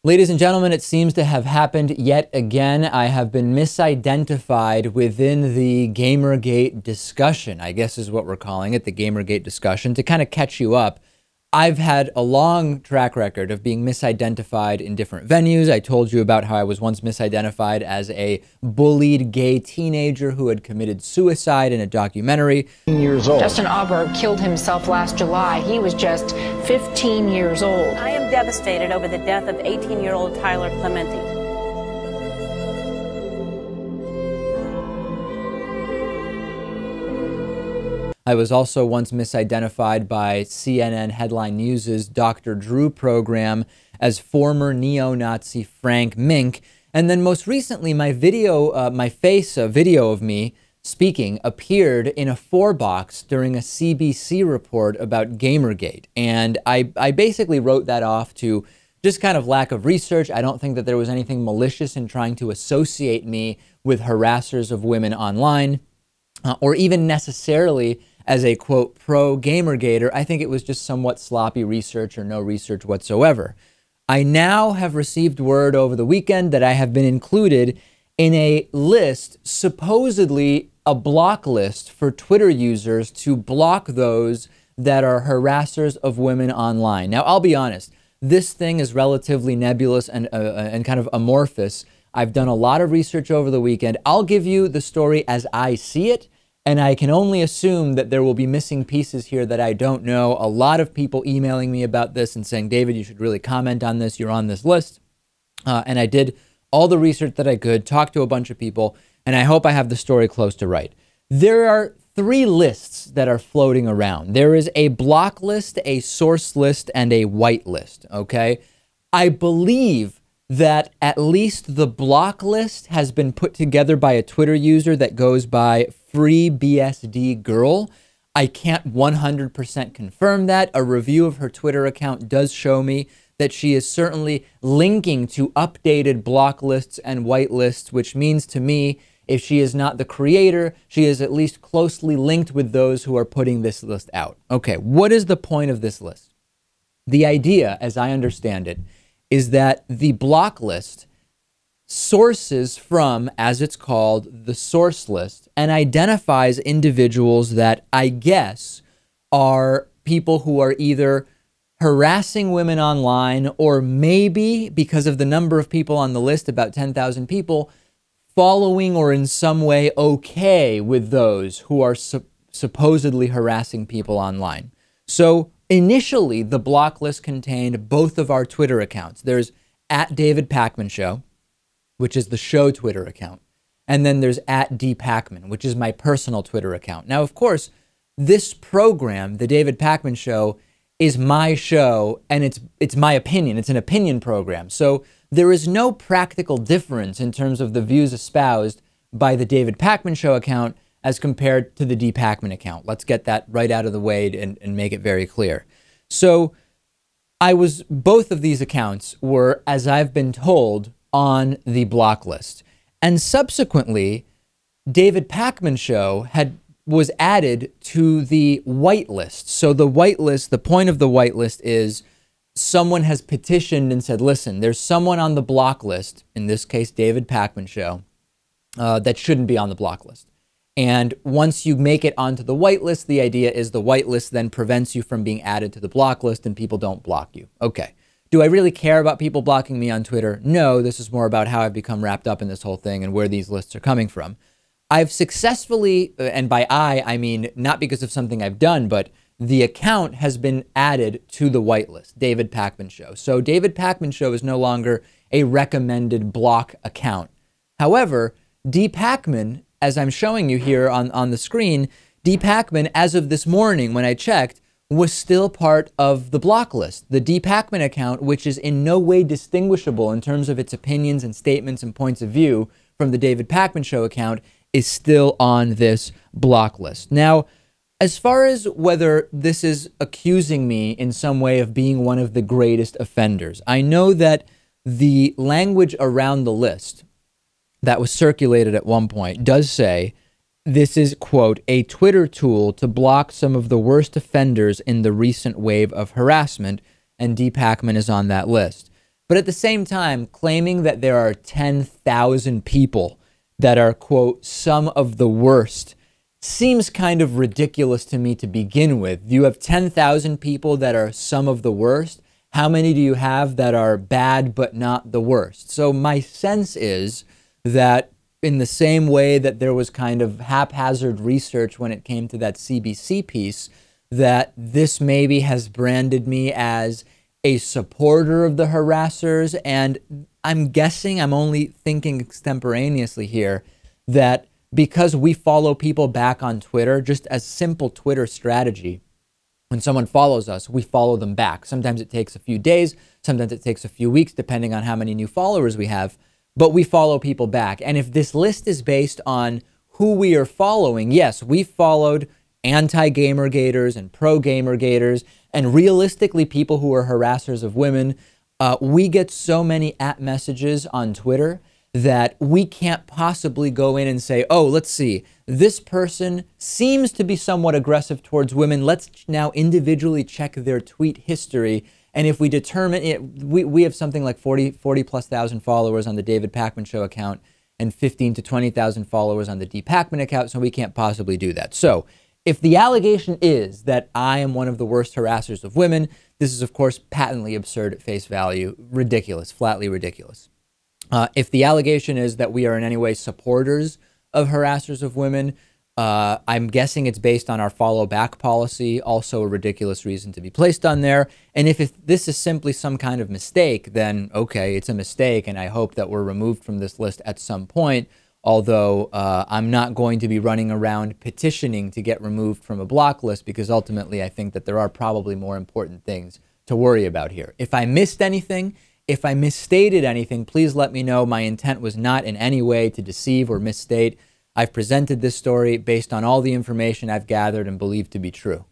Ladies and gentlemen, it seems to have happened yet again. I have been misidentified within the Gamergate discussion, I guess is what we're calling it, the Gamergate discussion. To kind of catch you up, I've had a long track record of being misidentified in different venues. I told you about how I was once misidentified as a bullied gay teenager who had committed suicide in a documentary. Years old. Justin Auber killed himself last July. He was just 15 years old. I am devastated over the death of 18-year-old Tyler Clementi. I was also once misidentified by CNN Headline News' Dr. Drew program as former neo-Nazi Frank Mink. And then most recently, my video, a video of me speaking appeared in a 4-box during a CBC report about Gamergate. And I basically wrote that off to just kind of lack of research. I don't think that there was anything malicious in trying to associate me with harassers of women online, or even necessarily as a, quote, pro-Gamergater. I think it was just somewhat sloppy research or no research whatsoever. I now have received word over the weekend that I have been included in a list, supposedly a block list for Twitter users to block those that are harassers of women online. Now, I'll be honest, this thing is relatively nebulous and kind of amorphous. I've done a lot of research over the weekend. I'll give you the story as I see it, and I can only assume that there will be missing pieces here that I don't know. A lot of people emailing me about this and saying, David, you should really comment on this. You're on this list. And I did all the research that I could, talked to a bunch of people, and I hope I have the story close to right. There are 3 lists that are floating around. There is a block list, a source list, and a white list, okay? I believe that at least the block list has been put together by a Twitter user that goes by FreeBSD Girl. I can't 100% confirm that. A review of her Twitter account does show me that she is certainly linking to updated block lists and white lists, which means to me, if she is not the creator, she is at least closely linked with those who are putting this list out. Okay, what is the point of this list? The idea, as I understand it, is that the block list sources from, as it's called, the source list, and identifies individuals that I guess are people who are either harassing women online, or maybe, because of the number of people on the list, about 10,000 people, following or in some way okay with those who are supposedly harassing people online. So initially, the block list contained both of our Twitter accounts. There's @David Show, which is the show Twitter account. And then there's @DPakman, which is my personal Twitter account. Now, of course, this program, the David Pakman Show, is my show, and it's my opinion. It's an opinion program. So there is no practical difference in terms of the views espoused by the David Pakman Show account as compared to the DPakman account. Let's get that right out of the way and make it very clear. So both of these accounts were, as I've been told, on the block list. And subsequently, David Pakman Show was added to the white list. So the white list, the point of the white list is someone has petitioned and said, listen, there's someone on the block list, in this case, David Pakman Show, that shouldn't be on the block list. And once you make it onto the white list, the idea is the white list then prevents you from being added to the block list and people don't block you. Okay. Do I really care about people blocking me on Twitter? No, this is more about how I've become wrapped up in this whole thing and where these lists are coming from. I've successfully, and by I mean not because of something I've done, but the account has been added to the whitelist, David Pakman Show. So David Pakman Show is no longer a recommended block account. However, DPakman, as I'm showing you here on the screen, DPakman, as of this morning when I checked, was still part of the block list. The DPakman account, which is in no way distinguishable in terms of its opinions and statements and points of view from the David Pakman Show account, is still on this block list. Now, as far as whether this is accusing me in some way of being one of the greatest offenders, I know that the language around the list that was circulated at one point does say this is, quote, a Twitter tool to block some of the worst offenders in the recent wave of harassment, and DPakman is on that list. But at the same time, claiming that there are 10,000 people that are, quote, some of the worst seems kind of ridiculous to me to begin with. You have 10,000 people that are some of the worst. How many do you have that are bad but not the worst? So my sense is that in the same way that there was kind of haphazard research when it came to that CBC piece, that this maybe has branded me as a supporter of the harassers. And I'm guessing, I'm only thinking extemporaneously here, that because we follow people back on Twitter, just as simple Twitter strategy, when someone follows us, we follow them back. Sometimes it takes a few days, sometimes it takes a few weeks, depending on how many new followers we have, but we follow people back. And if this list is based on who we are following, yes, we followed anti-Gamergaters and pro-Gamergaters, and realistically people who are harassers of women. We get so many @messages on Twitter that we can't possibly go in and say, oh, let's see, this person seems to be somewhat aggressive towards women. Let's now individually check their tweet history. And if we determine it, we have something like 40 plus thousand followers on the David Pakman Show account and 15 to 20,000 followers on the D Pakman account, so we can't possibly do that. So if the allegation is that I am one of the worst harassers of women, this is, of course, patently absurd at face value, ridiculous, flatly ridiculous. If the allegation is that we are in any way supporters of harassers of women, I'm guessing it's based on our follow back policy, also a ridiculous reason to be placed on there. And if this is simply some kind of mistake, then okay, it's a mistake, and I hope that we're removed from this list at some point. Although I'm not going to be running around petitioning to get removed from a block list, because ultimately I think that there are probably more important things to worry about here. If I missed anything, if I misstated anything, please let me know. My intent was not in any way to deceive or misstate. I've presented this story based on all the information I've gathered and believe to be true.